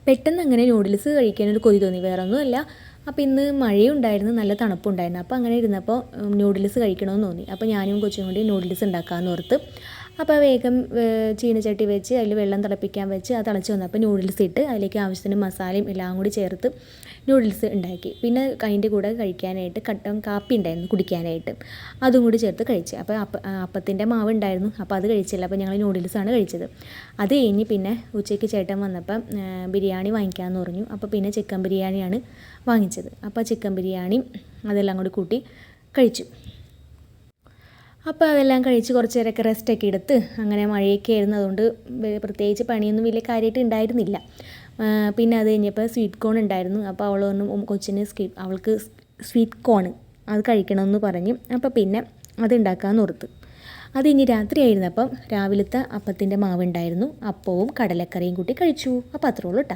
പെട്ടെന്ന് അങ്ങനെ നൂഡിൽസ് കഴിക്കാനൊരു കൊതി തോന്നി, വേറെ ഒന്നുമല്ല. അപ്പോൾ ഇന്ന് മഴയും ഉണ്ടായിരുന്നു, നല്ല തണുപ്പുണ്ടായിരുന്നു. അപ്പോൾ അങ്ങനെ ഇരുന്നപ്പോൾ നൂഡിൽസ് കഴിക്കണമെന്ന് തോന്നി. അപ്പോൾ ഞാനും കൊച്ചും കൂടി നൂഡിൽസ് ഉണ്ടാക്കാമെന്ന് ഓർത്ത്. അപ്പോൾ വേഗം ചീനച്ചട്ടി വെച്ച് അതിൽ വെള്ളം തിളപ്പിക്കാൻ വെച്ച് അത് തിളച്ച് വന്നപ്പോൾ നൂഡിൽസ് ഇട്ട് അതിലേക്ക് ആവശ്യത്തിന് മസാലയും എല്ലാം കൂടി ചേർത്ത് നൂഡിൽസ് ഉണ്ടാക്കി. പിന്നെ അതിൻ്റെ കൂടെ കഴിക്കാനായിട്ട് കട്ടൻ കാപ്പി ഉണ്ടായിരുന്നു കുടിക്കാനായിട്ട്, അതും കൂടി ചേർത്ത് കഴിച്ച്. അപ്പോൾ അപ്പത്തിൻ്റെ മാവ് ഉണ്ടായിരുന്നു, അപ്പോൾ അത് കഴിച്ചില്ല. അപ്പോൾ ഞങ്ങൾ നൂഡിൽസാണ് കഴിച്ചത്. അത് കഴിഞ്ഞ് പിന്നെ ഉച്ചയ്ക്ക് ചേട്ടൻ വന്നപ്പം ബിരിയാണി വാങ്ങിക്കാമെന്ന് പറഞ്ഞു. അപ്പോൾ പിന്നെ ചിക്കൻ ബിരിയാണിയാണ് വാങ്ങിച്ചത്. അപ്പോൾ ചിക്കൻ ബിരിയാണി അതെല്ലാം കൂടി കൂട്ടി കഴിച്ചു. അപ്പോൾ അതെല്ലാം കഴിച്ച് കുറച്ച് നേരമൊക്കെ റെസ്റ്റൊക്കെ എടുത്ത് അങ്ങനെ മഴയൊക്കെ ആയിരുന്നു, അതുകൊണ്ട് പ്രത്യേകിച്ച് പണിയൊന്നും വലിയ കാര്യമായിട്ട് ഉണ്ടായിരുന്നില്ല. പിന്നെ അത് കഴിഞ്ഞപ്പോൾ സ്വീറ്റ് കോൺ ഉണ്ടായിരുന്നു. അപ്പോൾ കൊച്ചിന് അവൾക്ക് സ്വീറ്റ് കോൺ അത് കഴിക്കണമെന്ന് പറഞ്ഞു. അപ്പോൾ പിന്നെ അത് ഉണ്ടാക്കാമെന്ന് ഓർത്ത്. അത് ഇനി രാത്രിയായിരുന്നപ്പം രാവിലത്തെ അപ്പത്തിൻ്റെ മാവുണ്ടായിരുന്നു, അപ്പവും കടലക്കറിയും കൂട്ടി കഴിച്ചു. അപ്പോൾ അത്രേ ഉള്ളൂ കേട്ടോ.